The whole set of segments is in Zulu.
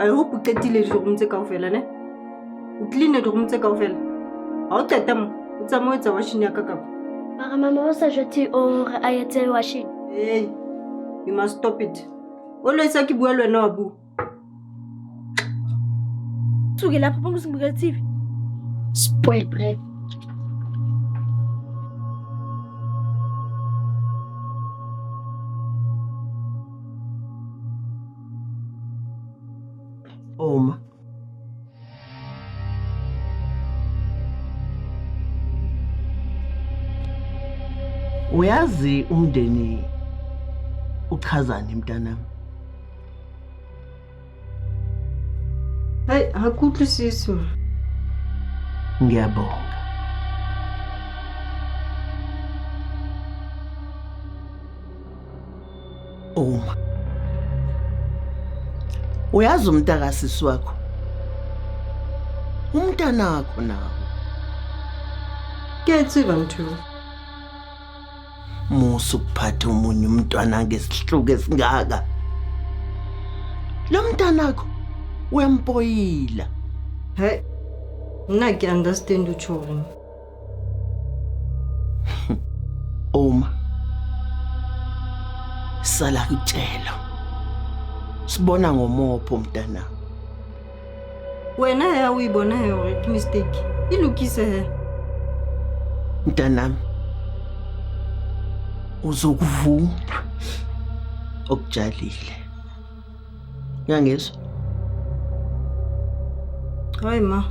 I hope uqedile dikgomo tse kaofela ne. O clean dikgomo tse kaofela. Ha o qeta mo, o tsamaye tsa washing ya ka ka. Mara mama o sa jwetse hore a etse washing. Hey, you must stop it. Always ke bua le wena wa bua. Tsuke lapha bongizibukela TV. Spoil bread. Oma. Uyazi umndeni uchazani mntanami? Hey, hakutlisisi ma. Ngiyabonga. Oma. Uyazi umntakasisi wakho? Umntana wakho nawo. Kuyatsiba mthu. Musu kuphatha umunye umntwana ngesihluku esingaka. Lo mntanakho uyampoyila. Hey, mina ke understand utsho. Oma. Sala kutshela. Sibona ngomopho mntana. Wena ya uyibona hore ke mistake. Ilukise he. Mntanami. Uzokuvuna okutshalile. Uyangizwa? Hayi ma.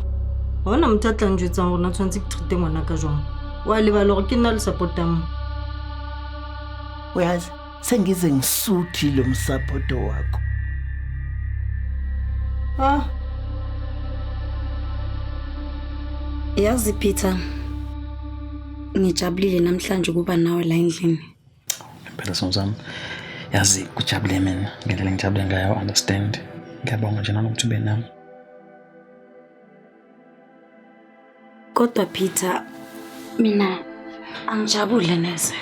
Hona mthatla njwetsa hore na tshwantse ke treat ngwana ka jwang. Wa lebala hore ke nna le support am. Uyazi sengize ngisuthi lo msupporto wakho. Yazi Peter, ngijabulile namhlanje kuba nawe la endlini. Phela sonzami. Yazi kujabule mina, ngendlela ngijabule ngayo, understand. Ngiyabonga nje nanokuthi ube nami. Kodwa Peter, mina angijabule neze.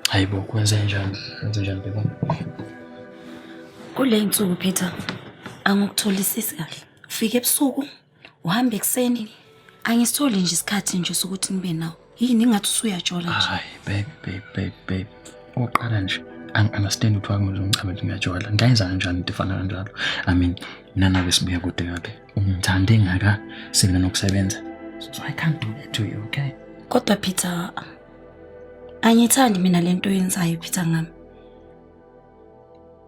Hayibo, kwenze njani? Kwenze njani beba? Kule insuku Peter, angikutholisisi kahle. Ufike ebusuku, uhamba ekseni, angisitholi nje isikhathi nje sokuthi nibe nawo. Yini ngathi usuyajola nje? Hayi, babe. Oqala nje, understand ukuthi wakumele ungicabele ngiyajola. Ngayenza kanjani into efana kanjalo? I mean, mina nawe sibuya kude kabi. Ungithande ngaka sibona nokusebenza. So I can't do that to you, okay? Kodwa Peter, angithandi mina lento yenzayo Peter ngami.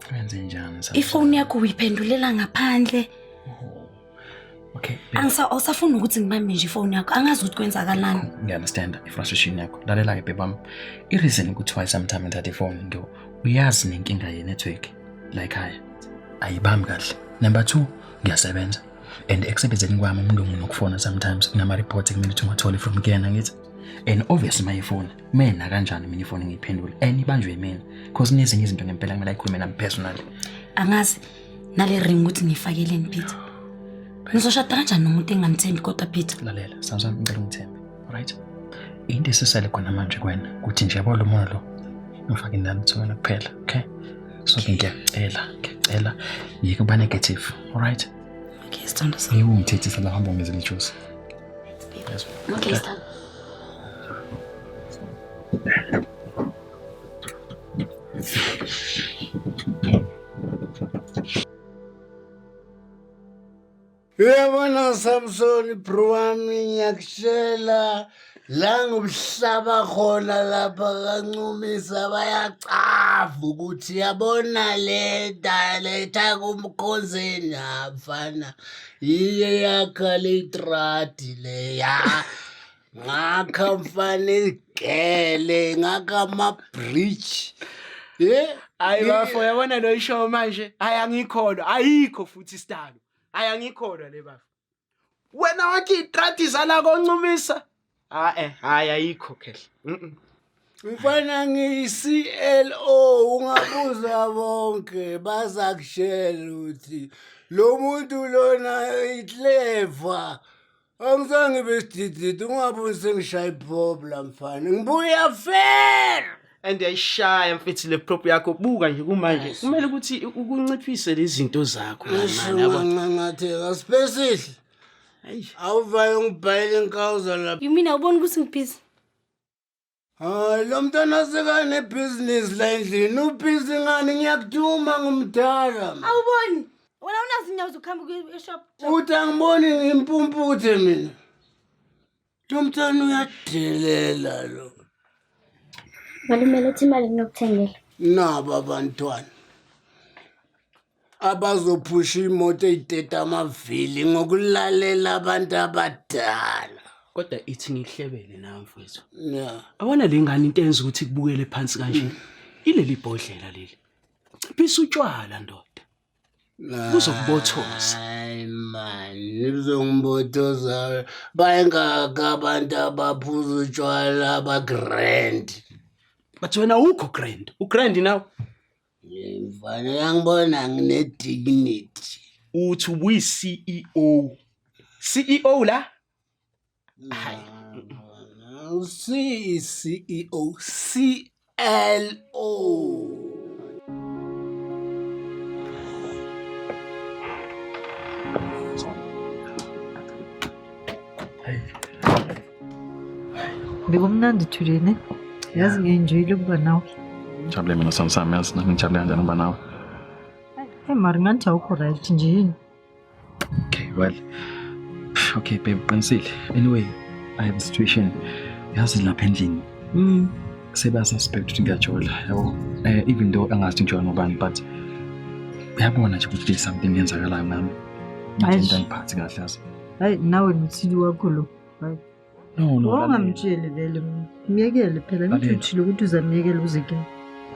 Kwenze njani? Ifoni yakho uyiphendulela ngaphandle. Okay. Awusafuna ukuthi ngibambe nje ifoni yakho. Angazi ukuthi kwenzakalani. Ngiunderstand i-frustration yakho. Lalela ke bebam. I-reason ukuthi sometimes ngithatha ifoni ngiyo uyazi nenkinga ye-network la ekhaya. Ayibambi kahle. Number 2, ngiyasebenza. And eksebenzeni kwami umlungu nokufona sometimes ngama report ekumele ukuthi ungatholi from kuyena ngithi. And obviously my phone mina kanjani mina ifoni ngiyiphendula. And ibanjwe yimina because nezinye izinto ngempela kumele ayikhulume nami personally. Angazi nale ring ukuthi ngifakeleni Peter. Ngizoshada kanjani nomuntu engamthembi kodwa Peter? Lalela, sawuzami ngicela ungithembe. Alright? Into esisele khona manje kuwena ukuthi nje yabo lo moya lo ufake indaba thona kuphela, okay? So ngiyacela yeke kuba negative, alright? Okay, stand aside. Ungithethisa la hamba ngizele juice. Yes. Okay, stand. Yabona Samson bro wami ngiyakutshela la ngobuhlaba khona lapha kancumisa bayacafa ukuthi yabona le letha kumkhonzeni afana iye yakha le trati le ya ngakha mfana igele ngakha ama bridge hayi bafo yabona lo ishow manje ayangikholwa ayikho futhi isitalo ayangikholwa le bafo wena wathi itrati zala koncumisa hayi ayikho kehle mfana ngiyi-CLO ungabuza bonke bazakushela ukuthi lo muntu lona iclever angizange besidididi ungabuze ngishaya ibhobla mfana ngibuya fair and ayishaya mfethu le prop yakho buka nje kumanje kumele ukuthi ukunciphise lezi zinto zakho man yabo Ngangatheka special. hayi Awuvayo ngibhayile inkawuza lapha. You mean awuboni ukuthi ngibhizi? Lo mntwana sekane business la endlini. Ubhizi ngani ngiyakuduma ngumdala. Awuboni? Wena unazi inyawo zokuhamba e-shop. Uthi angiboni ngimpumputhe mina. Lo mntwana uyadelela lo. Malume lethi imali nginokuthengela. Naba abantwana. Abazophusha imoto eyiteta amavili ngokulalela abantu abadala. kodwa ithi ngihlebele nawe mfethu Yeah. abona lengane into enza ukuthi kubukele phansi kanje ileli bhodlela leli ciphisa utshwala ndoda kuzokubothoza Hayi man, nizongibothoza bayengaka abantu abaphuza utshwala abagrand. but wena ukho grand ugrand nawe Mfana yangibona ngine-dignity. uthi ubuyi CEO la hayi CEO, CLO. Bekumnandi thulene. Yazi ngiyenjoyile ukuba nawe. Jabule mina sami yazi nami ngijabule kanjani ukuba nawe. Mari ngathi awukho right nje yini? Okay, well. Okay, babe, qinisile. Anyway, I have a situation. Yazi lapha endlini. Sebasuspect ukuthi ngiyajola, yabo. Even though angazi ngijola nobani, but uyabona nje ukuthi there's something yenzakalayo nami. Ngithinta ngiphathi kahle yazi. Hayi nawe nothili wakho lo. Hayi. No. Ungamtsheli vele miyekele phela ngithi uthile ukuthi uzamiyekela uzeke.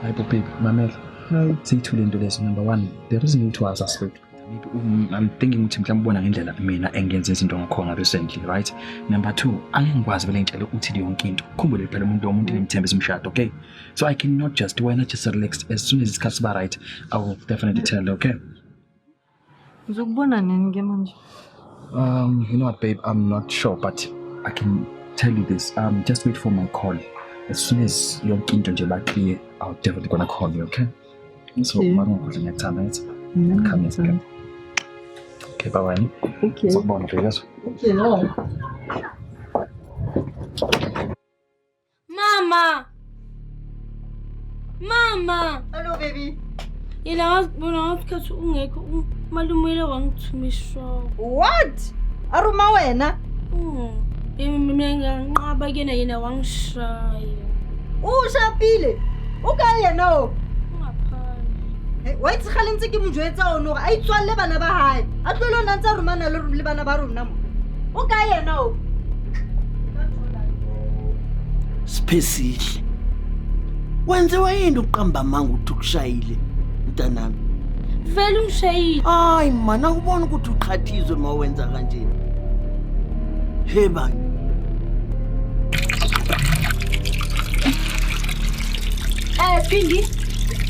Hayi babe, mamela. Hayi. Siyithule into leso. Number 1, there is need to us suspect. Maybe I'm thinking ukuthi mhlawumbe ubona ngendlela mina engenza izinto ngakhona recently, right? Number 2, angengikwazi vele ngitshela ukuthi yonke into. Khumbule phela umuntu ngimthembisa umshado, okay? So I cannot just relax as soon as it's customer right. I will definitely tell her, okay? Uzokubona nini ke manje? You know what, babe? I'm not sure, but I can tell you this. Just wait for my call. As soon as yonke into nje ba clear, I'll definitely gonna call you, okay? So, marungu ngiyacela it. Come here. Okay, bye-bye. Okay. Sakubona nje yazo. Okay, no. Mama. Hello baby. Yena ngasikhathi ungekho malumile wangithumisa. What? Aruma wena? Mina nganqaba kena yena wangishaya. Ushapile. Ukae yena o? Ungaphandle. Wa itse gale ntse ke mojwetsa ono a itswalle bana ba hae. A tlolo nna ntse ruma na le bana ba rona mo. Ukae yena o? Special. Wenziwa yini uqamba manga ukuthi ukushayile mntanami? Vele ungishayile. Hayi man, awubona ukuthi uqhathizwe mawenza kanje. Hey bani. Phindi.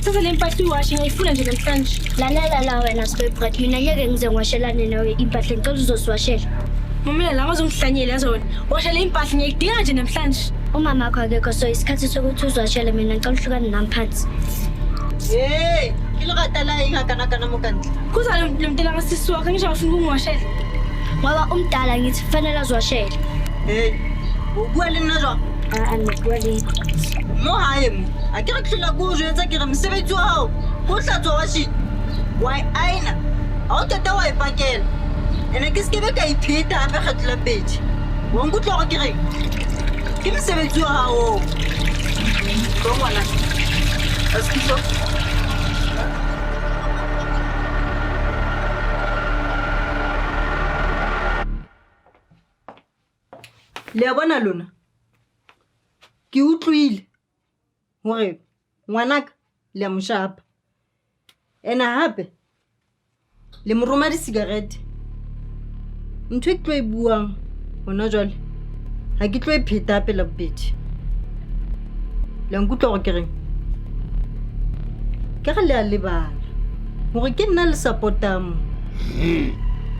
Sasa le mpahla uyiwashe ngiyifuna nje namhlanje. Lalela la wena Sibebrat, mina ngeke ngize ngiwashelane nawe impahla ngicela uzosiwashela. Mamela la ngazongihlanyela yazona. Washa le impahla ngiyidinga nje namhlanje. Umama wakho akekho so isikhathi sokuthi uzwashele mina ngicela uhlukane nami phansi. Hey, ke le rata la eng kana mo kantle. Kuza lo mntela ngasisi wakhe ngisho ufuna ukungiwashela. Ngoba umdala ngithi kufanele azwashele. Hey, o bua le nna jwang? Ngikuwele. Mo hae mo. A ke re tlhola go jwetsa ke re mosebetsi wa hao go hlatswa wa shit. Why aina? A o tata wa ipakela. Ene ke skebe ka ipheta hape khatla pedi. Wa ngutlo go ke re. Ke mosebetsi wa hao. Go ngwana. Askiso. Le a bona lona. Ke utlwile hore ngwanaka le a moshapa ena hape le mo roma di-cigarette ntho e ke tlo e buang hona jwale ha ke tlo e pheta hape la bobedi le a nkutlwa gore ke reng ke re le a lebala hore ke nna le support-ang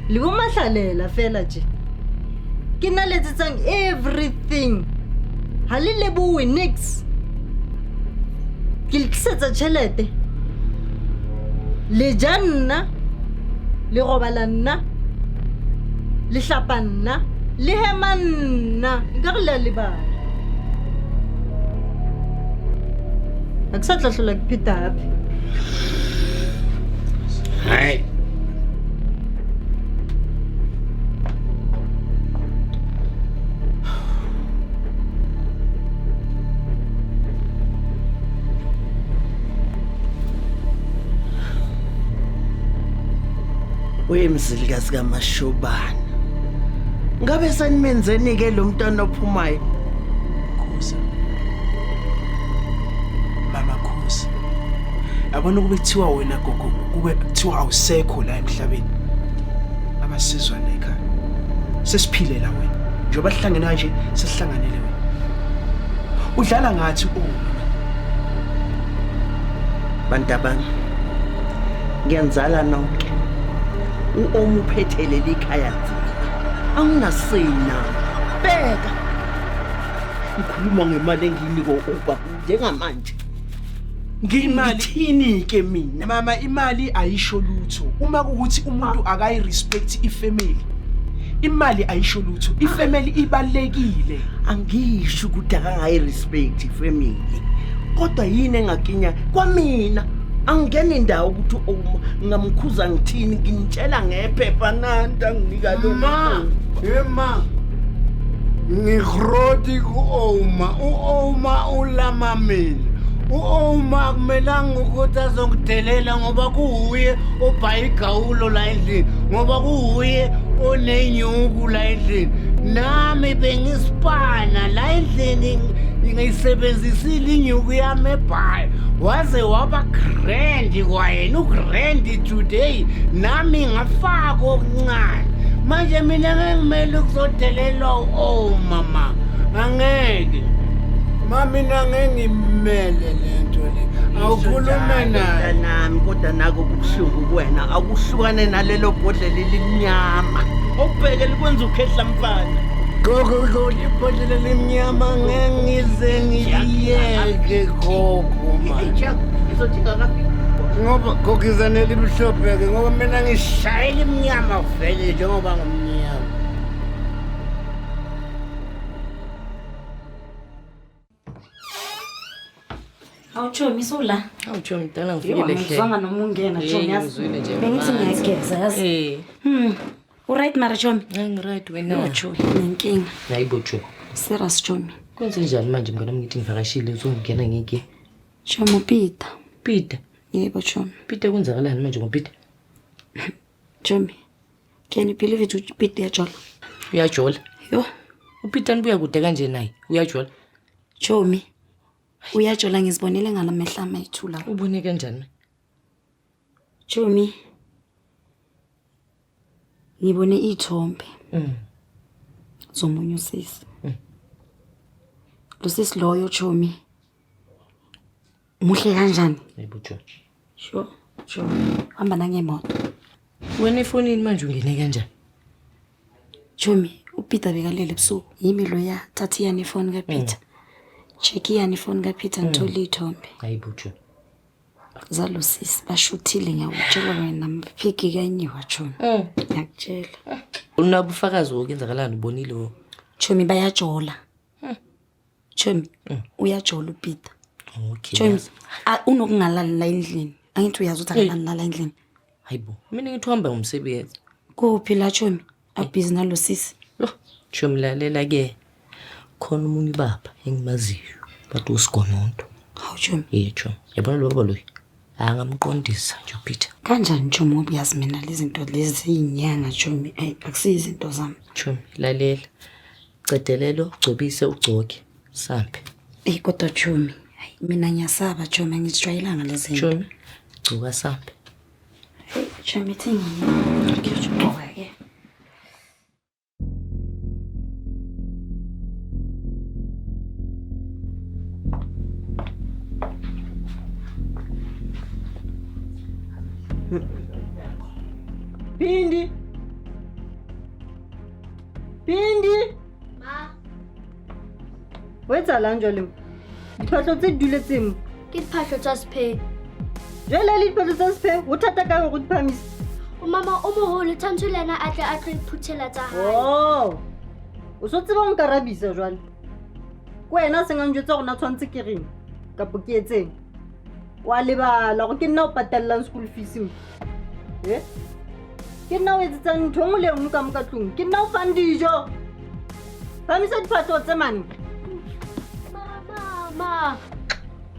le bo mahlalela fela tje ke nna letsetsang everything ha le lebowe nix ke le tlisetsa tšhelete le ja nna le robala nna le hlapa nna le hema nna nka re le a lebala a ke sa tla hlola ke pheta hape Hai. Wemzilikazi kaMashobana. Ngabe sanimenzeni ke lo mntwana ophumayo? Khosi. Mama Khosi. Yabona kube kuthiwa wena gogo, kube kuthiwa awusekho la emhlabeni. Abasizwa la ekhaya. Sesiphilela wena. Njoba sihlangene kanje, sesihlanganele wena. Udlala ngathi Bantabang. Ngiyanzala nonke. Uphethe leli khaya nzima. Anginasina. Beka. Ngikhuluma ngemali enginiko uba njengamanje. Ngithini ke mina? Mama, imali ayisho lutho. Uma kuthi umuntu akayi respect ifamily, imali ayisho lutho. Ifamily ibalekile. Angisho ukuthi akangayi respect ifamily. Kodwa yini engakinya kwamina? Angene indawo ukuthi ngamkhuza ngithini nginitshela ngephepha nanta nginika lo Ma, ema. Ngigrodi ku-Oma ulamamile. U-Oma akumelanga ukuthi azongidelela ngoba kuhuye obhaye igawulo la endlini, ngoba kuhuye onenyuku la endlini. Nami bengisipana la endlini ngiyisebenzisile inyuku yami ebhaye. Waze waba grand kwayena ugrand today, nami ngafaka okuncane. Manje mina ngimele ukuzodelelwa mama. Angeke. Mami ngengimele lento le. Awukhulume naye nami kodwa nako kubuhlungu kuwena akuhlukane nalelo bhodlela elimnyama. Ubheke likwenza ukhehla mfana. gogo libhodlela lemnyama ngengize ngiyeke gogo manje. Izojika kapi? Ngoba gogizanele imhlophe ke ngoba mina ngishayela imnyama vele njengoba ngomnyama. Awuchomi sula. Awuchomi mntana ngifikele hle. Ngizwanga noma ungena Chomi yazi. Bengithi ngiyageza yazi. Uright mara Chomi? Ngiright wena. Chomi nenkinga. Hayibo Chomi. Serious Chomi. Kwenze njani manje mngana ngithi ngivakashile uzongena ngeke. Chomi Peter. Peter. Yebo Chomi. Peter kwenzakalani manje ngoPeter? Chomi. Can you believe it Peter yajola? Uyajola. Yo. uPeter nibuya kude kanje naye. Uyajola. Chomi. Uyajola ngizibonile ngalamehla amayithula. Ubone kanjani? Chomi. Ngibone ithombe. Zomunye usisi. Lo sisi loyo Chomi. Muhle kanjani? Hayibo Chomi. Sure. Chomi. Hamba nangemoto. Wena efonini manje ungene kanjani? Chomi, uPeter bekalele ebusuku. Yimi lo ya thathi yani ifoni kaPeter. Check yani ifoni kaPeter ngithola ithombe. Hayibo Chomi. Zalo sisi bashuthile ngiyakutshela wena mphiki kanyiwa Chomi. Ngiyakutshela. Unabufakazi wokenzakalani ubonile wo? Chomi bayajola. Chomi, uyajola uPeter. Okay. Chomi, unokungalali la endlini. Angithi uyazi ukuthi akalala la endlini. Hayibo. Mina ngithi uhamba ngomsebenzi. Kuphi la Chomi? Abhizi nalo sisi. Chomi lalela ke. Khona umunye baba engimaziyo. Bathi uSigononto. Hawu Chomi. Chomi. Yabona lo baba lo. Angamqondisa nje uPeter. Kanjani Chomi ngoba uyazi mina lezi zinto lezi izinyanga Chomi akusizi izinto zami. Chomi lalela. Cedelelo ugcobise ugcoke. Sambe. Kodwa Chomi, mina ngiyasaba Chomi ngizijwayelanga lezi zinto. Chomi, gcoka sambe. Chomi thingi. Ngiyogcoka ke. Pindi. Ma. Wetsa la njole. Diphahlo tse duletseng ke diphahlo tsa Sephe. Jwale le diphahlo tsa Sephe o thata ka go di phamisa. O mama o moholo tshwantsho le yena a tle a tlo iphuthela tsa hae. Oh. O so tseba go nkarabisa jwale. Wena se ngang jwetsa gona tshwantse ke reng kapo ke etseng. Wa lebala go ke nna o patellang school fees mo. Ke nna o etsetsa ntho ngwe le ngwe ka mo ka tlung. Ke nna o fang dijo. Phamisa diphahlo tse mane. Mama.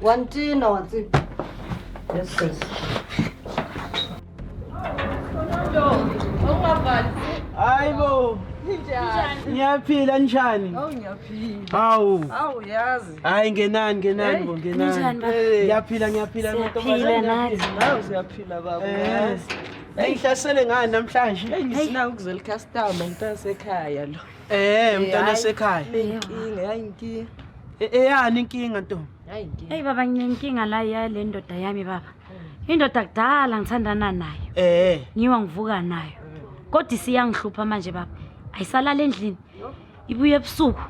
Wantina wa tseba. Yes. Hayibo. Ngiyaphila njani? Ngiyaphila. Hawu. Yazi. Hayi ngenani bo ngenani. Ngiyaphila Siyaphila nathi. Nawe siyaphila baba. Ngihlasele ngani namhlanje? Ngisina ukuzela customer ngitasekhaya lo. Mntana sekhaya. Inkinga yayinkinga. Yani inkinga ntombi? Yayinkinga. Hey baba nginenkinga la yale ndoda yami baba. Indoda kudala ngithandana nayo. Ngiwa ngivuka nayo. Kodwa siyangihlupha manje baba. Ayisalala endlini. Ibuye ebusuku.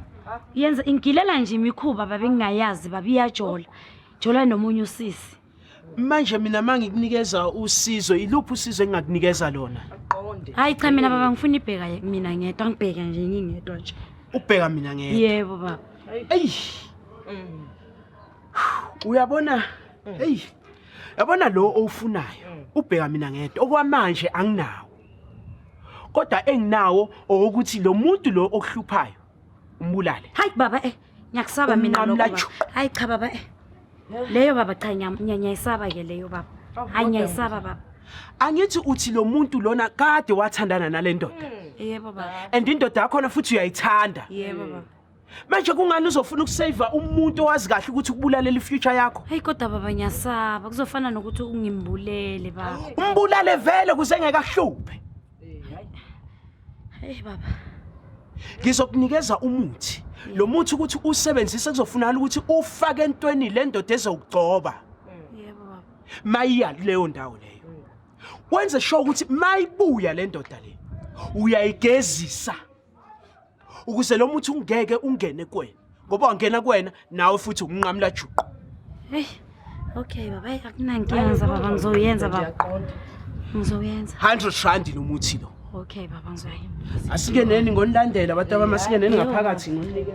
Yenza ingilela nje imikhuba baba engingayazi baba iyajola. Jola nomunye usisi. Manje mina mangikunikeza usizo, iluphi usizo engakunikeza lona? Aqonde. Hayi cha mina baba ngifuna ibheka mina ngedwa ngibheka nje ngingedwa nje. Ubheka mina ngedwa. Yebo baba. Ey. Uyabona? Hey. Yabona lo ofunayo. Ubheka mina ngedwa. Okwamanje anginawo. Kodwa enginawo ukuthi lo muntu lo okuhluphayo umbulale. Hayi baba ngiyakusaba mina lokho. Hayi cha baba leyo baba cha ngiyayisaba ke leyo baba. Hayi ngiyayisaba baba. Angithi uthi lo muntu lona kade wathandana nale ndoda. Yebo baba. And indoda yakho futhi uyayithanda. Yebo baba. Manje kungani uzofuna ukusave umuntu owazi kahle ukuthi ukubulalela ifuture yakho? Hayi kodwa baba ngiyasaba kuzofana nokuthi ungimbulele baba. Umbulale vele kuze ngekahluphe. Hey baba. Ngizokunikeza umuthi. Lo muthi ukuthi usebenzise kuzofunala ukuthi ufake entweni le ndoda ezokugcoba. Yebo baba. Mayiya leyo ndawo leyo. Wenze sure ukuthi mayibuya le ndoda le. Uyayigezisa. Ukuze lo muthi ungeke ungene kuwena. Ngoba ungena kuwena nawe futhi unqamla juqu. Hey. Okay baba akunankinga baba ngizoyenza baba. Ngizoyenza. 100 rand lo muthi lo. Okay baba ngizoyenza. Asikeneni ngonilandela abantu abamasikeneni ngaphakathi ngoninikeza.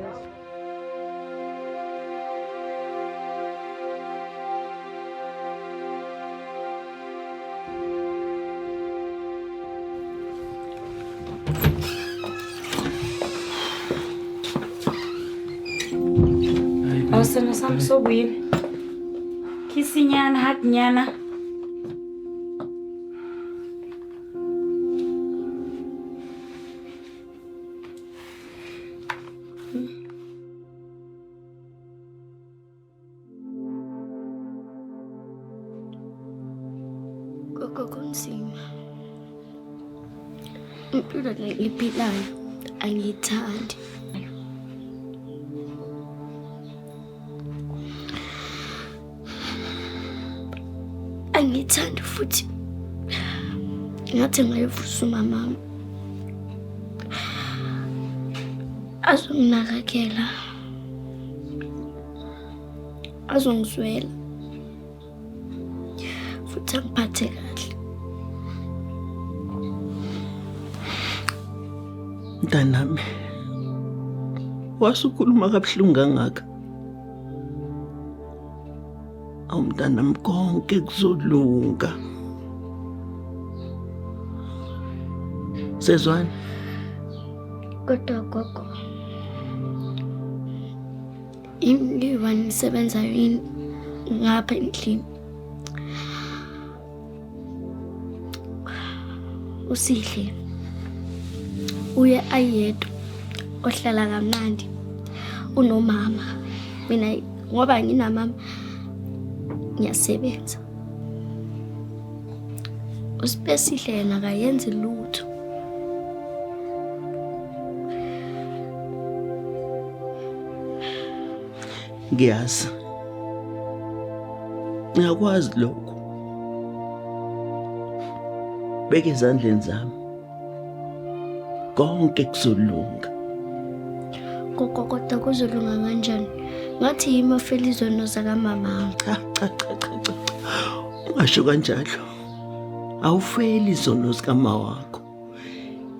Awusena sami sobuyini. Kisinyana hakunyana. Kunzima. Impilo le iphilayo angiyithandi. Angiyithandi futhi. Ngathi ngayivusa umama. Azonginakekela. Azongizwela. Futhi angiphathe kahle. Mntanami, wasukhuluma kabuhlungu kangaka. Awumntanami konke kuzolunga. Sezwana? Kodwa gogo. Ingivani nisebenzayo yini ngapha endlini? Usihle. Uye ayedwa ohlala kamnandi unomama. Mina ngoba nginamama ngiyasebenza. Usipesihle yena akayenzi lutho. Ngiyazi. Ngiyakwazi lokho. Beke ezandleni zami. Konke kuzolunga. Kodwa kuzolunga kanjani? ngathi yima fela izono zakamama. Cha. Ungasho kanjalo. Awufeli izono zikama wakho.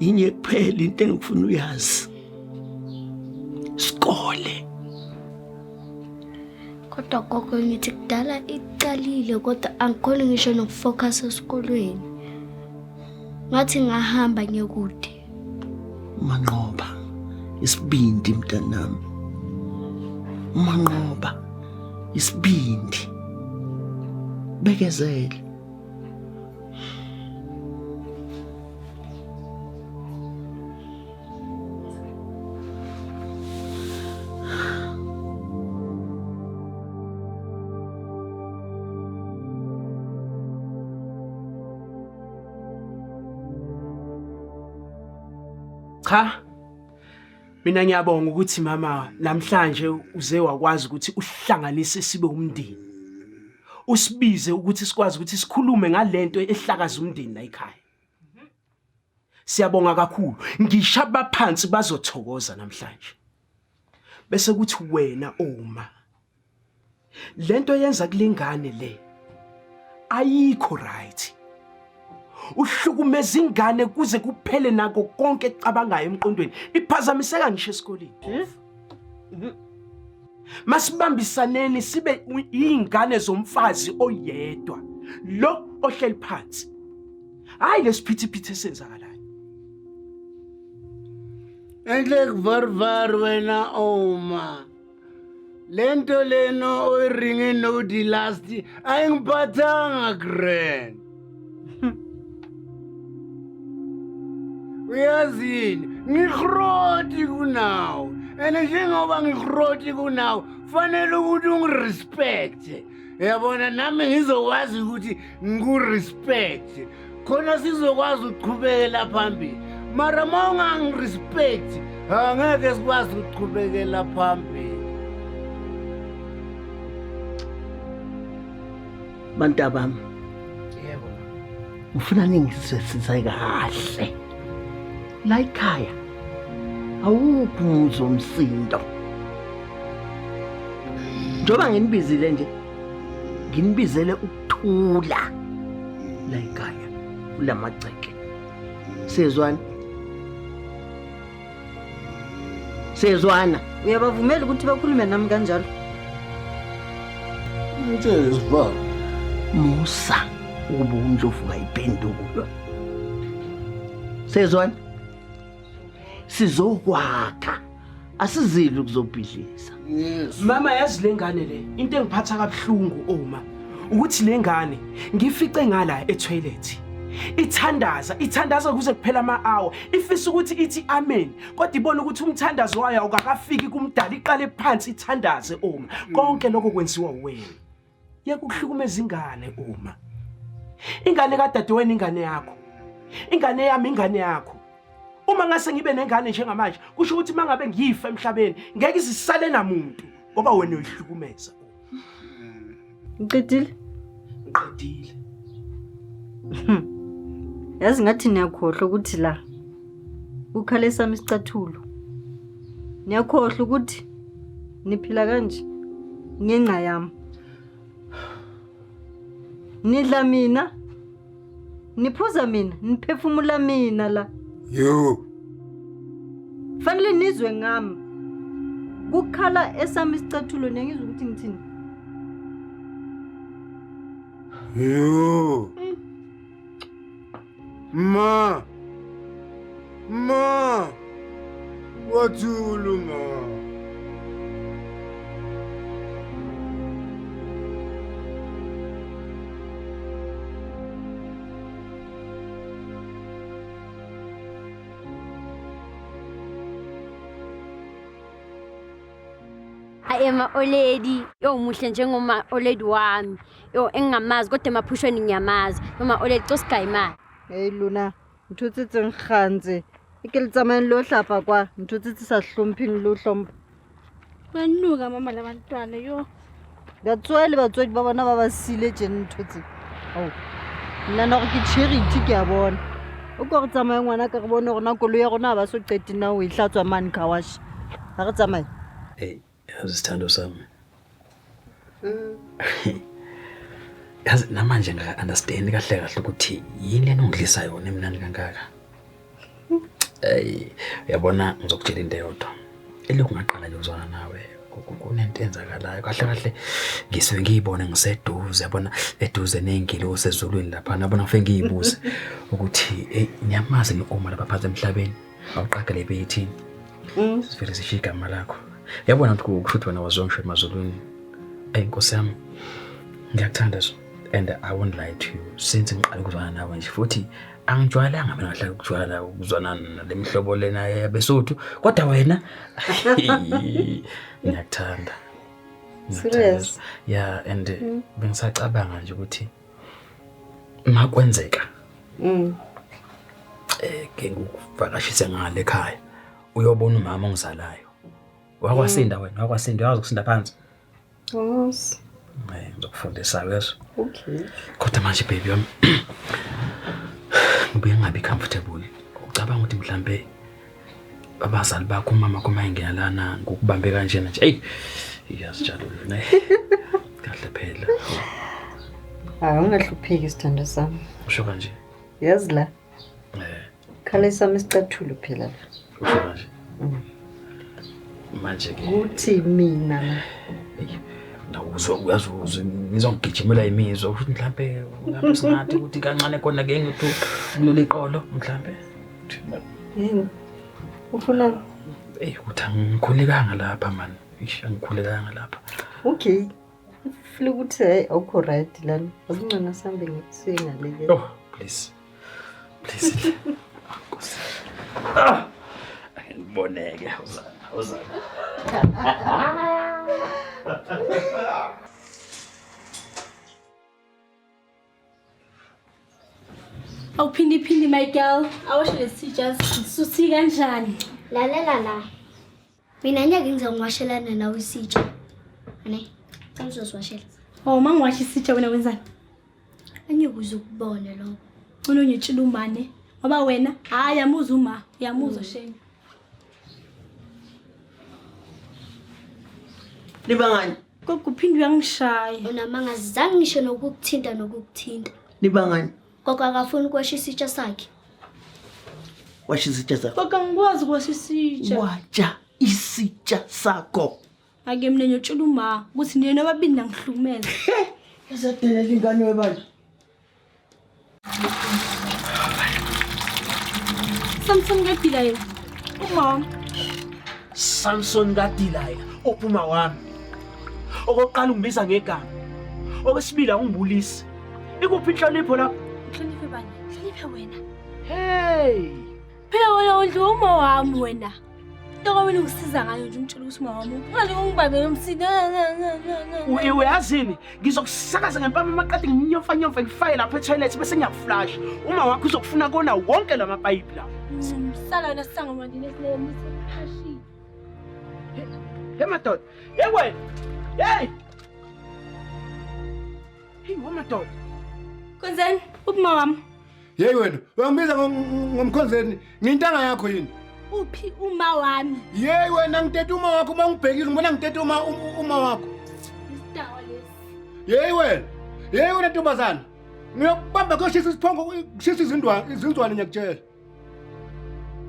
Yinye kuphela into engifuna uyazi. Sikole. Kodwa gogo ngithi kudala iqalile kodwa angikhona ngisho nokufocus esikolweni. Ngathi ngahamba ngiyekude. Manqoba isibindi mntanami. Manqoba isibindi. Bekezele. Cha. Mina ngiyabonga ukuthi mama namhlanje uze wakwazi ukuthi uhlanganise sibe umndeni. Usibize ukuthi sikwazi ukuthi sikhulume ngalento ehlakaza umndeni la ekhaya. Siyabonga kakhulu. Ngisho abaphansi bazothokoza namhlanje. Bese kuthi wena uma lento yenza kulengane le ayikho right. Uhlukumeza ingane kuze kuphele nako konke ecabangayo emqondweni. Iphazamiseka ngisho esikoleni. Masibambisaneni sibe ingane zomfazi oyedwa. Lo ohleli phansi. Hayi lesiphithiphithi esenzakalayo. Enhle kuvarvar wena oma. Lento leno oyiringe nokuthi last ayingiphathanga grand. Uyazini ngikhroti kunawo ene njengoba ngikhroti kunawo fanele ukuthi ungirespect yabona nami ngizokwazi ukuthi ngurespect khona sizokwazi ukuqhubekela phambili mara mawungangirespect angeke sikwazi ukuqhubekela phambili. Bantabami. Yebo. Ufuna ningizwisise kahle. La ekhaya awukho umzomsindo. Njoba nginibizile nje nginibizele ukuthula la ekhaya kulamagceke. Sezwana? Sezwana? Uyabavumela ukuthi bakhulume nami kanjalo? Ngizwa. Musa ubunjovuka ipendulo. Sezwana? Sizokwakha asizili ukuzobhidlisa. Yes. Mama yazi lengane le into engiphatha kabuhlungu uma ukuthi lengane ngifice ngala etoilet. Ithandaza kuze kuphela ama-hour. Ifisa ukuthi ithi amen. Kodwa ibona ukuthi umthandazo wayo awukakafiki kumdala iqale phansi ithandaze uma. Konke lokho kwenziwa wena. Yakuhlukumeza ingane uma. Ingane kadadewenu ingane yakho. Ingane yami ingane yakho. Uma ngase ngibe nengane njengamanje kusho ukuthi mangabe ngiyifa emhlabeni ngeke isisale namuntu ngoba wena uyihlukumeza. Ngiqedile. Yazi ngathi niyakhohlwa ukuthi la ukhale sami isicathulo. Niyakhohlwa ukuthi niphila kanje ngenxa yami. Nidla mina, niphuza mina, niphefumula mina la. Yo. Fanele nizwe ngami. Kukhala esami isicathulo niyangizwa ukuthi ngithini? Yo. Ma. Wathulu ma. Ema oledi yo muhle njengoma oledi wami yo engingamazi kodwa emaphushweni ngiyamazi noma oledi cosika imali. Hey Luna, ngithutsitse ngikhanze. Ike litsameni lo hlapha kwa, ngithutsitse sa hlomphi ngilo hlompa. Banuka mama labantwana yo. Batswele ba bona ba ba sile jene nthutse. Oh. Nna no ke charity ke a bona. O go re tsamaya ngwana ka re bone gore na kolo ya gona ba so qeti na o ihlatswa man car wash. Ha re tsamaye. Hey, yazi sithando sami. Yazi namanje ngaka-understand kahle kahle ukuthi yini lena ongidlisa yona emnandi kangaka. Uyabona ngizokutshela into eyodwa. Elokhu ngaqala nje ukuzwana nawe. Kunento enzakalayo kahle kahle ngisuke ngiyibone ngiseduze yabona eduze nengilosi ezulwini lapha nabona ngifike ngiyibuze ukuthi niyamazi nioma lapha phansi emhlabeni awuqaqele beyithini. Sifike sishiya igama lakho. Yabona ukuthi kushuthi wena wazongisho emazulwini. Inkosi yami ngiyakuthanda so and I won't lie to you since ngiqala ukuzwana nawe nje futhi angijwayelanga mina ngahlala ukujwayela ukuzwana nalemhlobo lena yabesuthu kodwa wena ngiyakuthanda. Serious? Yeah and bengisacabanga nje ukuthi makwenzeka ke ngikuvakashise ngale ekhaya uyobona umama ongizalayo. Wakwasinda wena wakwasinda uyazi ukusinda phansi. Yes. Ngizokufundisa yeso. Okay. Kodwa manje baby yami ngibuye ngabe comfortable. Ucabanga ukuthi mhlambe abazali bakho umama kuma ingena lana ngokubambe kanjena nje. Hey iyasijabula ne. Kahle phela. Ungahlupheki sithando sami. Usho kanje? Yazi la. Khale sami sicathulo phela. Usho kanje? Manje ke Uthi mina uyazi ngizongigijimela imizwa ukuthi mhlambe ngabe singathi ukuthi kancane khona ke ngithi kulolu iqolo mhlambe. Yini? Ufuna ukuthi angikhulekanga lapha man. Angikhulekanga lapha. Okay. Ufuna ukuthi awukho right lana. Akungcona sambe ngikusiye ngale. Oh, please. Please. Nkosi. Ngiboneke uzana. Awuphindi my girl. Awasho lesitsha suthi kanjani? Lalela la. Mina ngeke ngizongwashelana nawe isitsha. Ane, ngizoswashela. Oh, mangiwasha isitsha wena wenzani? Angikuze ukubone lo. Ngone unyetshila umane. Ngoba wena hayi yamuza uma, yamuza shame. Nibangani? Kokuphinde uyangishaya. Wena mangazange ngisho nokukuthinta. Nibangani? Koko akafuni ukwasha isitsha sakhe. Washa isitsha sakho. Koko ngikwazi ukwasha isitsha. Watsha isitsha sakho. Ake mina nyotshela uma ukuthi nina babini nangihlukumeza. Yazadelela ingane webani. Samson Gadilaya. Uma. Samson Gadilaya, ophuma wami. Okokuqala ungibiza ngegama. Okwesibili ungibulisi. Ikuphi inhlonipho lapho? Inhlonipho bani? Inhlonipho wena. Hey! Phela wena udliwa uma wami wena. Into wena ungisiza ngayo nje umtshela ukuthi uma wami. Ungathi ungibambele umsidi. Uyazini, ngizokusakaza ngempama amaqadi nginyofa ngifake lapha etoilet bese ngiyakuflash. Uma wakho uzokufuna kona wonke lamapayipi la. Sala wena sanga manje nesilemiso. Hashi. Hey madoda. Hey wena. Hey! Hey madoda. Konzeni, uphi wami? Hey wena, uyangibiza ngomkhonzeni, ngintanga yakho yini? Uphi uma wami? Hey wena ngithethe uma wakho mangibhekile ngibona ngithethe uma wakho. Isidawa lesi. Hey wena ntombazana. Ngiyokubamba koshisa isiphongo, kushisa izinzwane ngiyakutshela.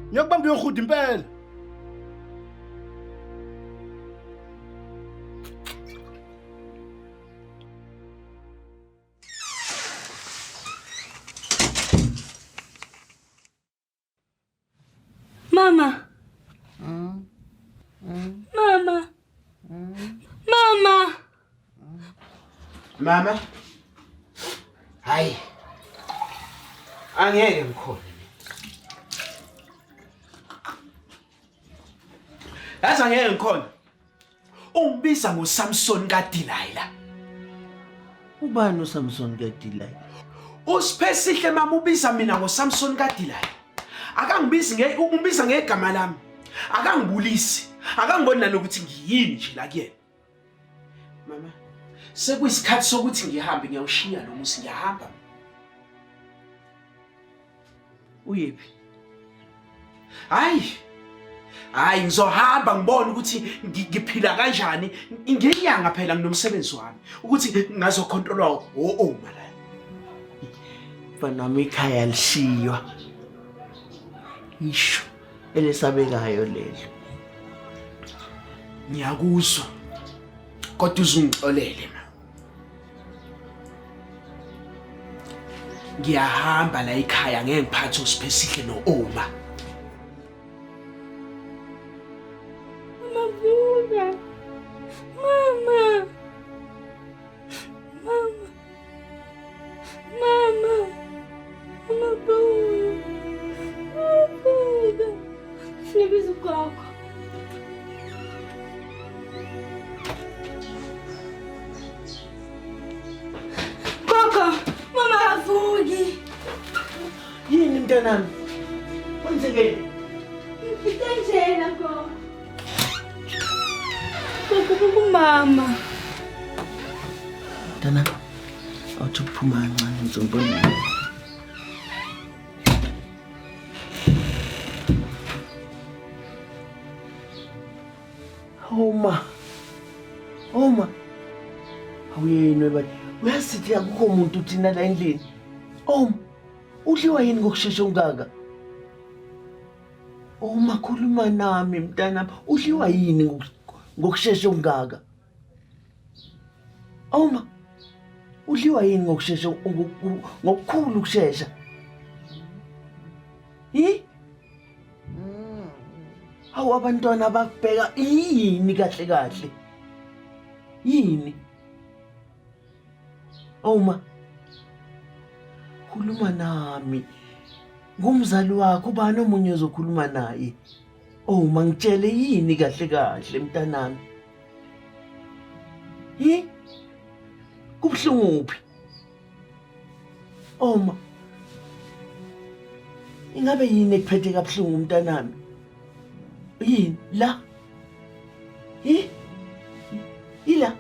Ngiyokubamba uyohuda impela. Mama. Mama. Hayi. Angeke ngikhona. Yazi angeke ngikhona. Ungibiza ngoSamson Gadilaya. Ubani uSamson Gadilaya? Usiphesihle mama ubiza mina ngoSamson Gadilaya. Ungibiza ngegama lami. Akangibulisi. Akangiboni nalokuthi ngiyini nje la kuyena. Mama, sekuyisikhathi sokuthi ngihambe ngiyawushiya lo musi ngiyahamba. Uyephi? Hayi. Hayi ngizohamba ngibone ukuthi ngiphila kanjani ngenyanga phela nginomsebenzi wami ukuthi ngazokhontrolwa oma la. Mfana wami ikhaya lishiywa. Isho elesabekayo lelo. Ngiyakuzwa. Kodwa uzungixolele ma. Ngiyahamba la ekhaya ngeke ngiphathe uSiphesihle noOma. Mavuka. Mama. Mavuka. Sinibiza ugogo. Mama avuki. Yini mntanami? Kwenzekeni? Ngithenjela gogo. Gogo mama. Mntanami, awuthi uphuma kancane ngizobona. Oma. Awuyeni bathi. Uyasithi akukho umuntu uthina la endlini. Udliwa yini ngokusheshsha ungaka? Khuluma nami mntanami. Udliwa yini ngokusheshsha ungaka? Udliwa yini ngokusheshsha ngokukhulu ukusheshsha? Hawu abantwana bakubheka yini kahle? Yini? Khuluma nami. Ngumzali wakho ubani omunye ozokhuluma naye? Ngitshele yini kahle mntanami? Kubuhlungu uphi? Ingabe yini ekuphethe kabuhlungu mntanami? Yini la? Ila.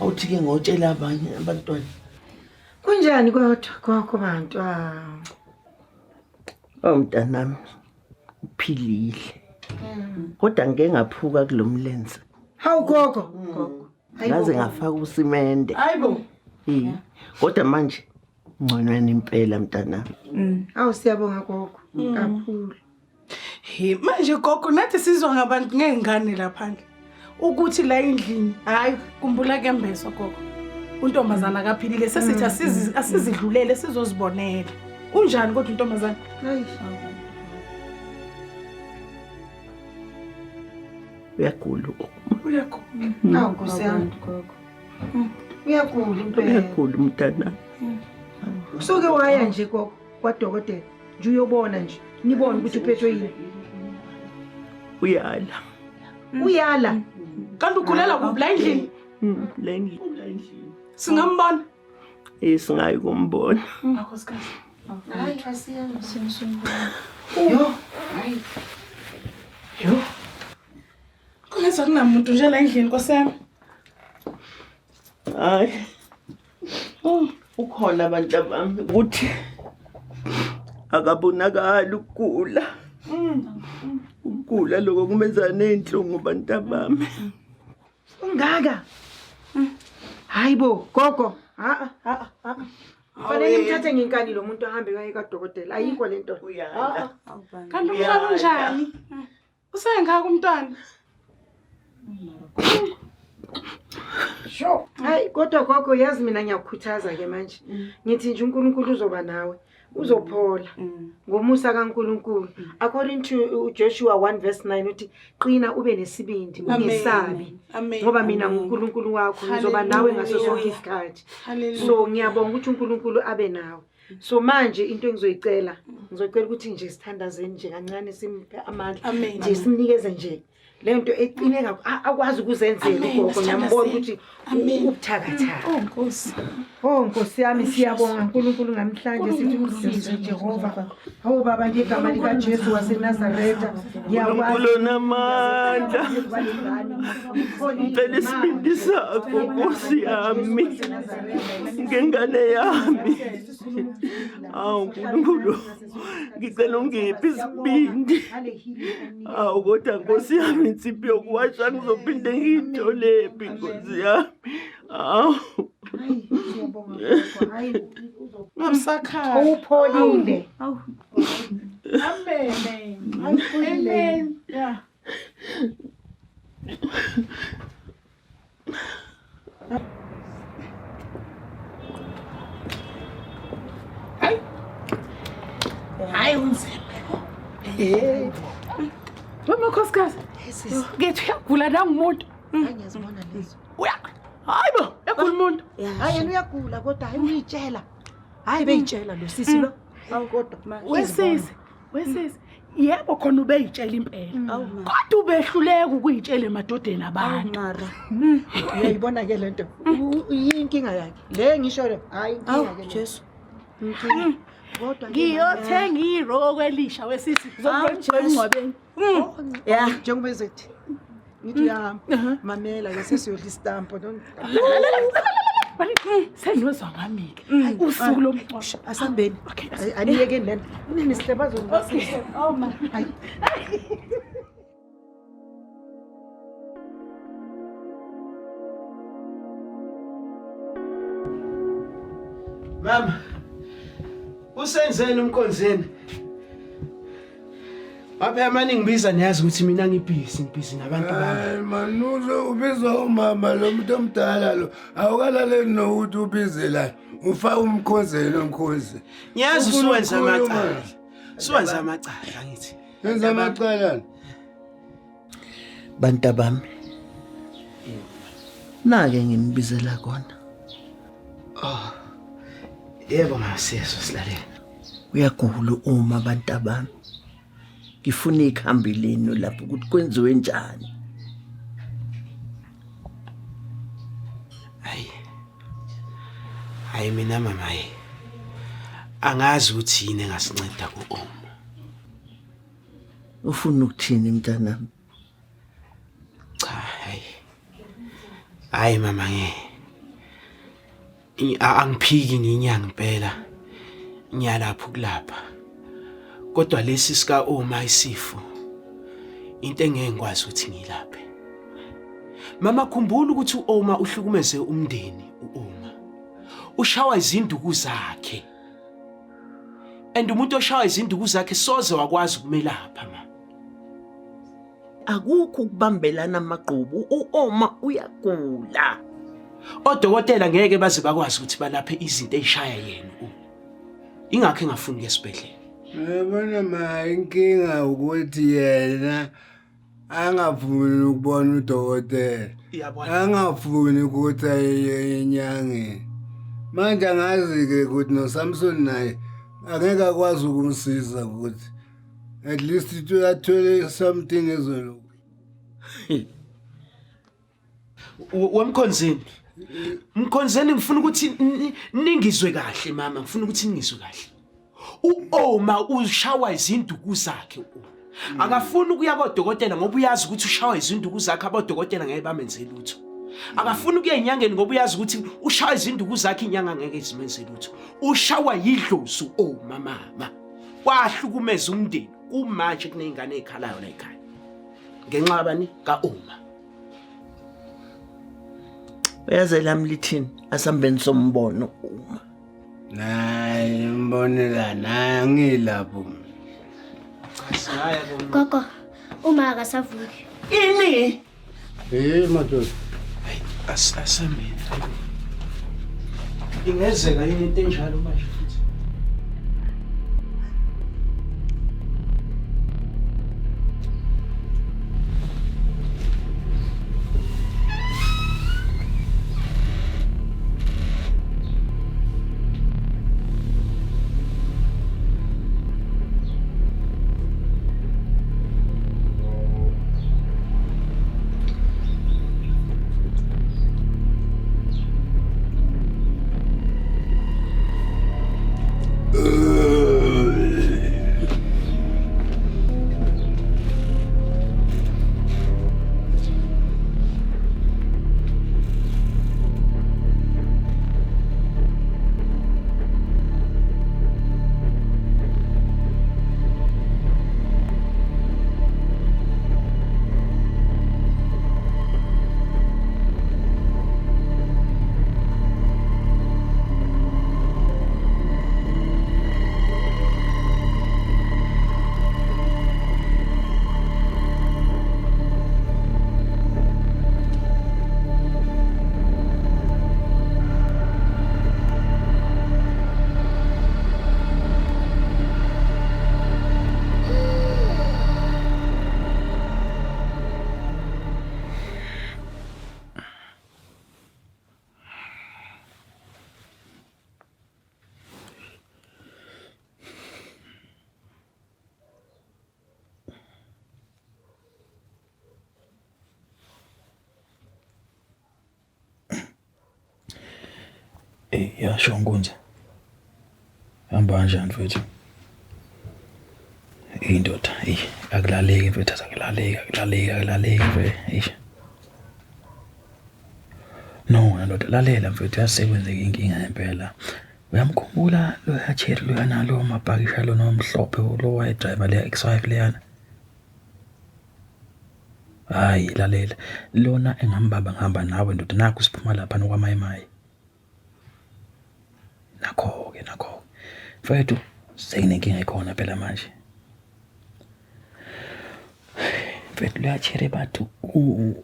Awuthi-ke ngotshela abanye abantwana. Kunjani kodwa kwakho bantwana? Mntanami uphilile. Kodwa ngeke ngaphuka kulomlenze. Hawu gogo. Ngaze ngafaka usimende. Hayibo. Kodwa manje ngconweni impela mntanami. Awu siyabonga gogo. Kakhulu. Manje gogo nathi sizwa ngabantu ngengane laphandle ukuthi la endlini hayi kumbula kembeswa gogo untombazana kaphilile sesithi asizidlulele sizozibonela unjani kodwa untombazana uyagula awu kusiyami gogo uyagula impela uyagula mntana usuke waya nje gogo kwadokotela nje uyobona nje nibone ukuthi uphethwe yini uyala kanti ugulela kuphi la endlini la endlini singambona singayi kumbona akhosikazi hayi asiyami simsumbona yo kungenza kunamuntu nje la endlini nkosiyami hayi ukhona abantu abami ukuthi akabonakala ukugula lokho kumenza nenhlungu bantu abami ungaka hayibo gogo fanele ngithathe nginkani lo muntu ahambe kaye kadokotela ayikho lento kanti umntwana unjani usengaka umntwana sho hayi kodwa gogo yazi mina ngiyakukhuthaza ke manje ngithi nje uNkulunkulu uzoba nawe uzophola ngomusa kaNkulunkulu according to Joshua 1:9 uthi qina ube nesibindi ungesabi ngoba mina nguNkulunkulu wakho ngizoba nawe ngaso sonke isikhathi so ngiyabonga ukuthi uNkulunkulu abe nawe so manje into engizocela ukuthi nje sithandazeni nje kancane simphe amandla nje simnikeze nje lento eqine akwazi ukuzenzela ugogo ngiyambona ukuthi ubuthakathaka. Nkosi yami siyabonga uNkulunkulu namhlanje sithi umsize Jehova. Hawu baba ngegama lika Jesu waseNazaretha. uNkulunkulu namandla. Ngicela isibindi sakho Nkosi yami. Ngengane yami. Awu uNkulunkulu. Ngicela ungiphe isibindi. Awu kodwa Nkosi yami insipho yokuwasha ngizophinde ngiyitholephi Nkosi yami. Awu. Ngamsakhala. Upholile. Amen. Amen. Yeah. Hayi unzima. Wema khosikazi. Ngithi uyagula nangumuntu. Ngiyazibona lezo. Hayibo, yakula umuntu. Hayi yena uyagula kodwa hayi uyitshela. Hayi beyitshela lo sisi lo. Awu kodwa. Wesisi. Yebo khona ubeyitshela impela. Kodwa ubehluleka ukuyitshela emadodeni abantu. Mara. Uyayibona ke lento. Yinkinga yakhe. Le ngisho le hayi inkinga ke Jesu. Kodwa ngiyothenga iroko elisha wesisi zokuqhubeka engcwabeni. Yeah, njengoba ezethi. Ngithi uyahamba mamela ke sesiyodla istampo senizwa ngami ke usuku lomxoxo asambeni aniyeke lena uniseba zonibasiza ma hayi Mama usenzeni umkonzeni Apha manje ngibiza niyazi ukuthi mina ngibhizi nabantu bami. Manuzo ubizwa umama lo muntu omdala lo. Awukalaleli nokuthi ubize la. Ufa umkhonzeli omkhozi. Ngiyazi usuwenza amacala. Suwenza amacala ngithi. Yenza amacala. Bantu bami. Nake nginibizela kona. Yebo masiyeso silalela. Uyagula uma bantu bami. Ngifuna ikhambi lenu lapho ukuthi kwenziwe njani. Hayi mina mama angazi ukuthi yini engasinceda kuOma. Ufuna ukuthini mntanami? Cha hayi mama angiphiki nginyanga impela. Ngiyalapha ukulapha. Kodwa lesi sika Oma isifo into engeke ngikwazi ukuthi ngilaphe. Mama khumbula ukuthi uOma uhlukumeze umndeni uOma. Ushawa izinduku zakhe. And umuntu oshawa izinduku zakhe soze wakwazi ukumelapha ma. Akukho ukubambelana amaqhubu uOma uyagula. Odokotela ngeke baze bakwazi ukuthi balaphe izinto ezishaya yena ingakho engafuni esibhedlela. Yabona ma inkinga ukuthi yena angafuni ukubona udokotela. Angafuni ukuthi aye enyangeni. Manje angazi ke ukuthi noSamson naye angeke akwazi ukumsiza ukuthi at least uyathole something ezolo. Wemkhonzeni. Mkhonzeni ngifuna ukuthi ningizwe kahle mama, ngifuna ukuthi ningizwe kahle. uOma ushawa izinduku zakhe. Akafuni ukuya kodokotela ngoba uyazi ukuthi ushawa izinduku zakhe abodokotela ngeke bamenze lutho. Akafuni ukuya enyangeni ngoba uyazi ukuthi ushawa izinduku zakhe inyanga ngeke zimenze lutho. Ushawa yidlozi uOma mama. Wahlukumeza umndeni kumanje kunezingane ezikhalayo la ekhaya. Ngenxa yabani kaOma. Uyazela mlithini asambeni sombono uma. Nayi mbonela naye ngilapho. Gogo, uma akasavuki. Ini? Madoda. Hayi asameni. Ingezeka yini into enjalo manje futhi? yasho Nkunzi. Hamba kanjani mfethu? Indoda, akulaleki mfethu, akulaleki mfethu. No, ndoda lalela mfethu, yasekwenzeka inkinga ngempela. Uyamkhumbula lo yacheri lo yanalo mabhakisha lo nomhlophe lo wayedriver le X5 leyana? Hayi lalela, lona engambamba ngihamba nawe ndoda, nakho siphuma lapha nokwamayimayi. Nakho ke. Mfethu, sekunenkinga ikhona phela manje. Mfethu luyachere bathu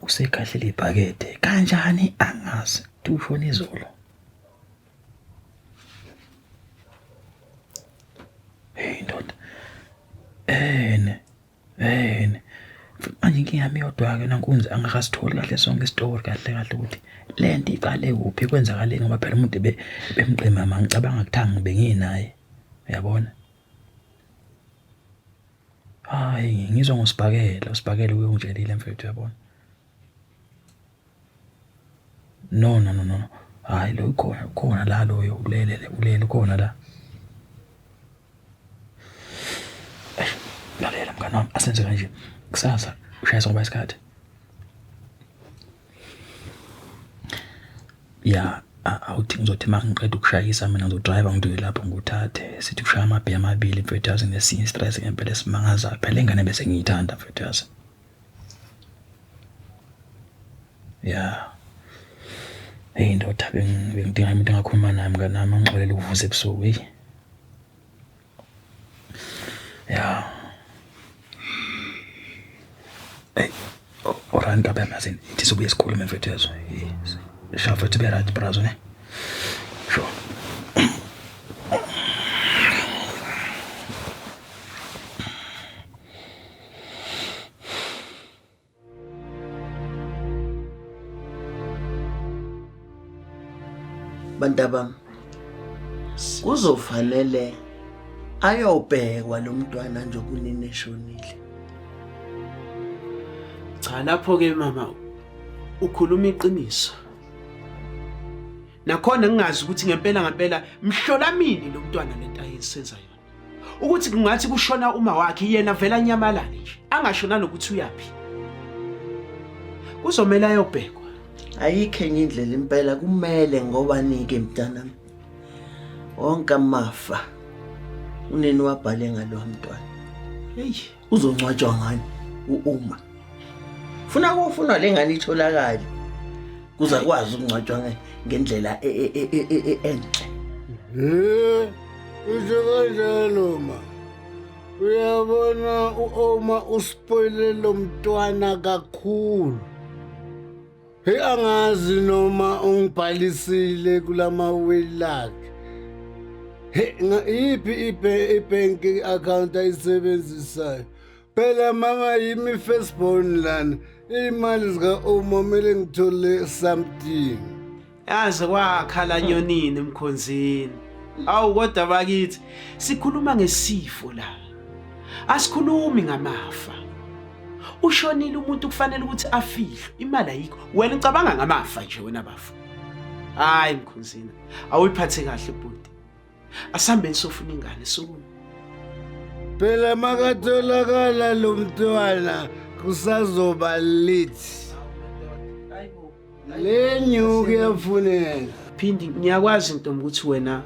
usekhahlele ibhakede. Kanjani angazi. Tushona izolo. Hey ndoda. Manje inkinga yami yodwa ke naNkunzi angakasitholi kahle sonke isitori kahle ukuthi lento iqale kuphi kwenzakaleni ngoba phela umuntu bemqema mangicabanga kuthanga benginaye. Uyabona? Hayi ngizwa usibhakela uyongitshelile mfethu uyabona. No. Hayi lo khona la loyo ulele khona la. Lalela mngani wami, asenze kanje. Kusasa ushayisa ngoba isikhathi. Ya, awuthi ngizothi mangiqeda ukushayisa mina ngizodrive ngidwe lapho nguthathe sithi kushaya amabhi amabili mfethu yazi nesinye stress ngempela simangaza phela ingane bese ngiyithanda mfethu yazi. Ya. Hey ndoda bengidinga umuntu engakhuluma naye mngani nami angixolela ukuvuza ebusuku Ya. Hey, orani kabe mazini ithi sobuye sikhulume mfethu yazi. Shafa to be right brazo ne. Sure. Bantabam, kuzofanele ayobhekwa lo mntwana nje kunini eshonile. Cha lapho ke mama ukhuluma iqiniso. Nakhona ngingazi ukuthi ngempela mhlola mini lo mntwana lento ayensenza yona. Ukuthi kungathi kushona uma wakhe yena vela nyamalale nje. Angashona nokuthi uyapi. Kuzomela ayobhekwa. Ayikho enye indlela impela kumele ngoba nike mntanami. Wonke amafa uneni wabhale ngalo mntwana. Hey, uzongcwatshwa ngani uma? Ufuna lengane itholakala. Kuza kwazi ukungcwatshwa ngendlela enhle. Usho kanjalo ma. Uyabona uma uspoile lo mntwana kakhulu. Hey angazi noma ungibhalisile kulama will lakhe. Hey iphi ibank account ayisebenzisayo? Phela mama yimi firstborn lana. Imali zika uma mele ngithole something. Yazi kwakhala nyonini emkhonzini. Awu kodwa bakithi sikhuluma ngesifo la. Asikhulumi ngamafa. Ushonile umuntu kufanele ukuthi afihle. Imali ayikho. Wena ucabanga ngamafa nje wena bafu. Hayi emkhonzini. Awuyiphathe kahle bhuti. Asambe nisofuna ingane sokuni. Phela makatholakala lo mntwana kusazoba lithi. Le nyuki yafuneka. Phindi ngiyakwazi Ntombi ukuthi wena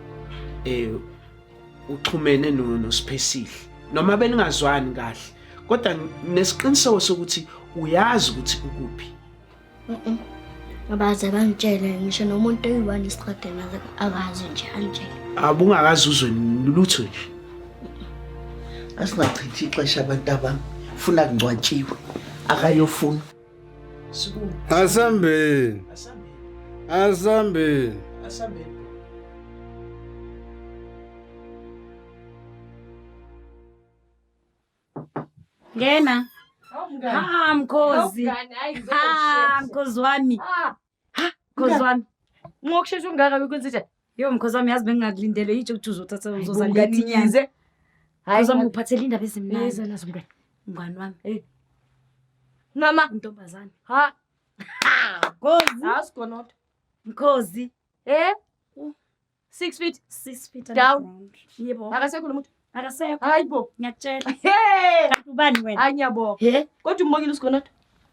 uxhumene noSiphesihle noma beningazwani kahle kodwa nesiqiniseko sokuthi uyazi ukuthi ukuphi. Abaze bangitshele ngisho nomuntu oyiwani isiqedena akazi nje anje. Abungakazi uzwe lutho nje. Asingachithi ixesha abantu abami ufuna kungcwatshiwe akayofuna. Asambeni. Ngena. Mkhozi. Mkhozi wami. Mkhozi wami. Ngokushesha ungaka bekwenze yo mkhozi wami yazi bengingakulindele yitsho ukuthi uzothatha uzozalinyeze. Mkhozi wami uphathele indaba ezimnandi. Yeza nazo mngani. Mngani wami. Mama untombazane. Mkhozi. Mkhozi. 6 feet. 6 feet Down. underground. Yebo. Akasekho lo muntu. Akasekho. Hayibo. Ngiyakutshela. Hey! Kanti ubani wena? Hayi ngiyabonga. He? Kodwa umbongile usikhona.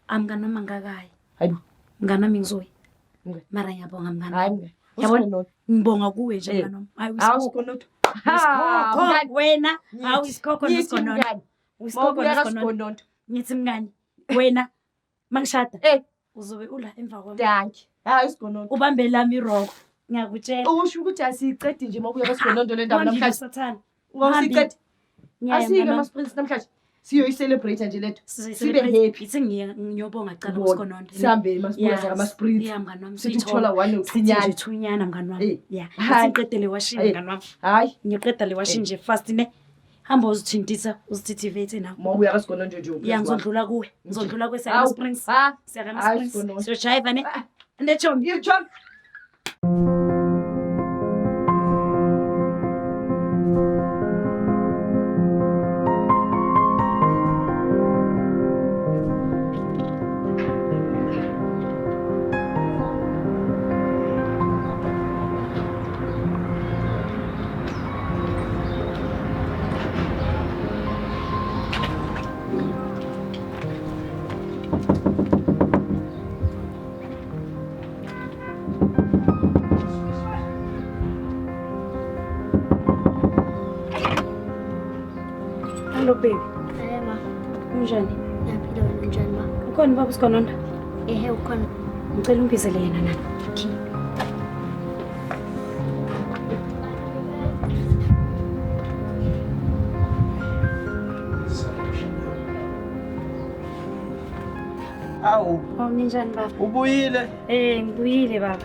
Amngani mangakayi. Hayibo. Mngani wami ngizoyi. Mara ngiyabonga mngani. Hayi mngani. Yabona ngibonga kuwe nje mngani wami. Hayi usikhona. Isikhokho wena. Hawu isikhokho nesikhona. Usikhokho nesikhona. Ngithi mngani wena mangishada. Uzobe ula emva kwami. Danki. Hayi usikhona. Ubambe lami iroko. Ngiyakutshela. Usho ukuthi asicedi nje makuya kwaSigonondo le ndaba namhlanje. Sathana. Ngawusicedi. Ngiyaya Asike mngani. masiprince namhlanje. Siyoyicelebrate nje lethu. Sibe happy. Ithi ngiyobonga cala uSigonondo. Sihambe masiprince ngamasprince. Yeah mngani wami. Sithola 1 uthunyana. Sithi thunyana mngani wami. Yeah. Hayi. Siqede le washing mngani wami. Hayi. Ngiyoqeda le washing nje fast ne. Hamba uzithintisa uzithithivate nawo. Mawuya kwaSigonondo nje. Yeah ngizondlula kuwe. Ngizondlula kwe Siyaka Springs. Siyaka Springs. Siyojive ne. Ndechombi. You jump. Hello baby. Hayi ma. Unjani? Ngiyaphila wena unjani ma? Ukhona baba uSigonondo? Ehe ukhona. Ngicela ungibizele yena nani. Okay. Awu. Ninjani baba? Ubuyile? Ngibuyile baba.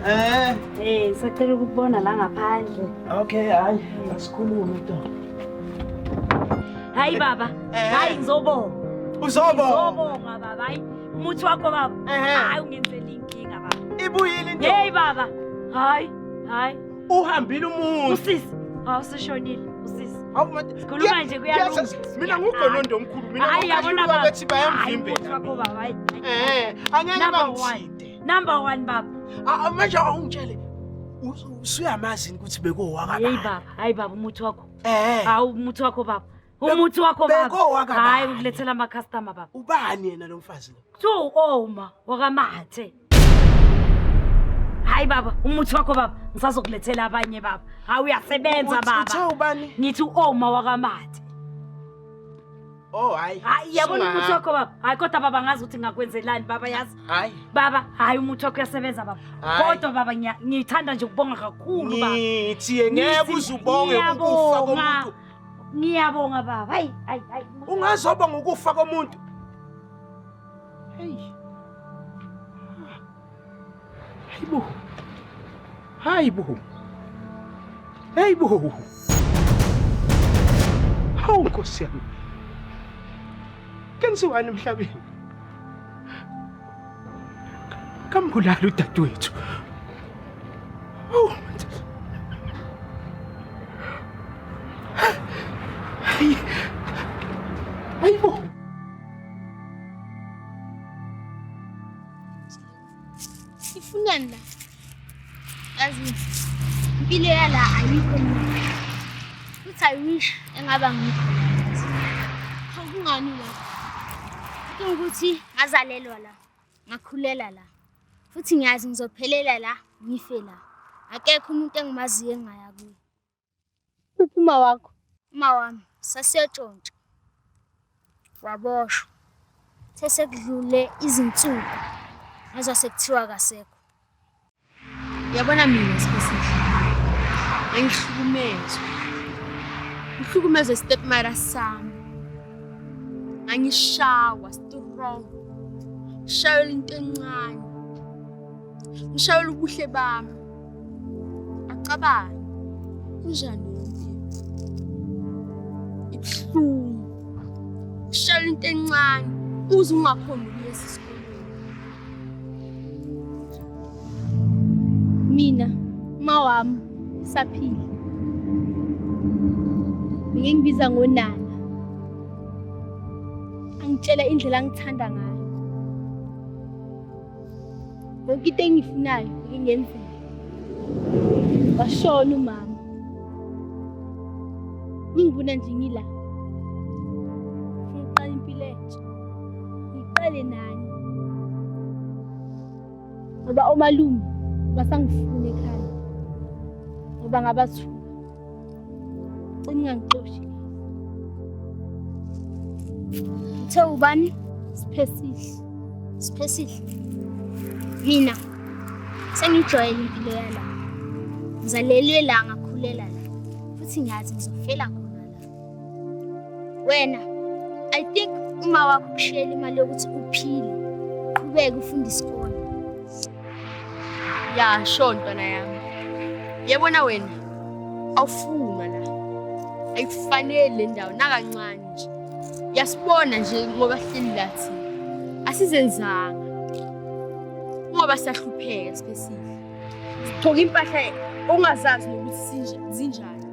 Ngisacela ukubona la ngaphandle. Okay, hayi. Asikhulume to. Hayi baba. Hayi ngizobonga. Uzobonga. Ngizobonga baba. Hayi umuthi wakho baba. Hayi ungenzela inkinga baba. Ibuyile into. Hey baba. Hayi. Uhambile umuntu. Usisi. Awusishonile usisi. Awumathi. Sikhuluma nje kuyalunga. Mina nguGonondo omkhulu. Mina hayi yabona baba. Bathi bayamvimbela. Wakho baba. Hayi. Angeke bangithinte. Number 1 baba. Manje ungitshele. Usuyamazi ukuthi bekowaka baba. Hey baba. Hayi baba umuthi wakho. Hawu umuthi wakho baba. Umuthi wakho baba. Hayi ukulethela ama customer baba. Ubani yena lo mfazi lo? Thu oma wakamathe. Hayi baba, umuthi wakho baba, ngisazokulethela abanye baba. Hayi uyasebenza baba. Uthe ubani? Ngithi oma wakamathe. Oh hayi. Hayi yabona umuthi wakho baba. Hayi kodwa baba ngazi ukuthi ngakwenzelani baba yazi. Hayi. Baba, hayi umuthi wakho uyasebenza baba. Kodwa baba ngithanda nje ukubonga kakhulu baba. Ngithi ngeke uzubonge ukufa komuntu. Ngiyabonga baba. Hayi. Ungazobonga ukufa komuntu. Hey. Hayibo. Hawu Nkosi yami. Kenziwani emhlabeni? Kambulala udadewethu. Oh. Hayibo. Ifunani la. Yazi impilo yala ayikho mnandi. Futhi I wish engaba ngikho. Kungani la? Ukuthi ngazalelwa la. Ngakhulela la. Futhi ngiyazi ngizophelela la, ngife la. Akekho umuntu engimaziyo engaya kuye. Uphuma wakho. Uma wami sasiyotshontsha. Waboshwa. Sesekudlule izinsuku. Ngaze sekuthiwa kasekho. Yabona mina sibesihle. Ngihlukumezwe. Ngihlukumezwe stepmother sami. Ngishawa strong. Ngishayela into encane. Ngishayela ubuhle bami. Acabani. Kunjani ibuhlungu. Ngishayela into encane. Uze ungakhona kulesi sikolweni. Mina mawami saphila. Ngingibiza ngonana. Angitshela indlela angithanda ngayo. Yonke into engifunayo ngingenzela. washona umama. Ngingibona nje ngila. Ngiqala impilo entsha. Ngiqale nani. Ngoba omalume basangifuna ekhaya. Ngoba ngabathuka. Ngingangixoshi. Uthe ubani? Siphesihle. Mina sengijwayele impilo yala. Ngizalelwe la ngakhulela la. Futhi ngiyazi ngizofela khona la. Wena I think uma wakho kushela imali yokuthi uphile. Qhubeka ufunda isikole. Ya, shontwana yami. Yebona wena awufuna la. Ayifanele le ndawo nakancane nje. Yasibona nje ngoba hleli lathi. Asizenzanga. Ngoba siyahlupheka specific. Sithoka impahla ongazazi nokuthi zinjani.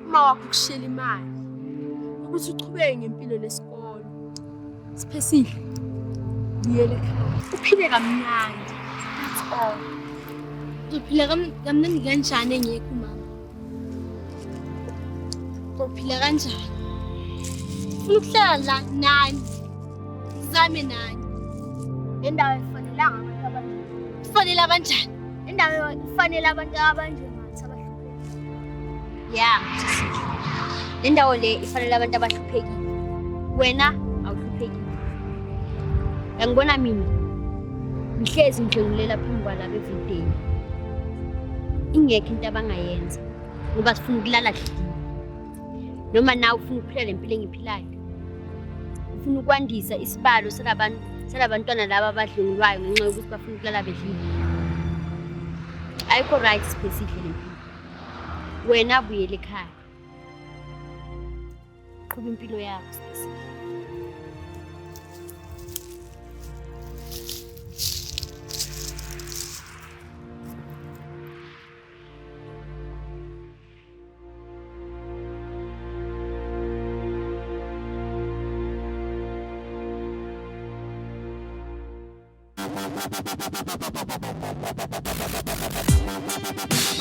Uma wakho kushela imali ukuthi uqhubeke ngempilo lesikole. Specific. Buyele ekhaya. Uphile kamnandi. That's all. Uphila kamnandi kanjani engekho mama? Uphila kanjani? Ufuna ukuhlala la nani? Zame nani? Lendawo ifanelanga abantu abanje. Kufanele abanjani? Lendawo ifanele abantu abanje ngathi abahluphekile. Ya, sisi. Lendawo le ifanele abantu abahluphekile. Wena awuhluphekile. Ngibona mina ngihlezi ngidlulela phambi kwalabo evideni. Ingekho into abangayenza ngoba sifuna ukulala hlini. Noma nawe ufuna ukuphila lempilo engiphilayo. Ufuna ukwandisa isibalo salabantwana laba abadlungulwayo ngenxa yokuthi bafuna ukulala bedlile. Ayikho right specific lempilo. Wena buyele ekhaya. Qhuba impilo yakho specific. Thank you.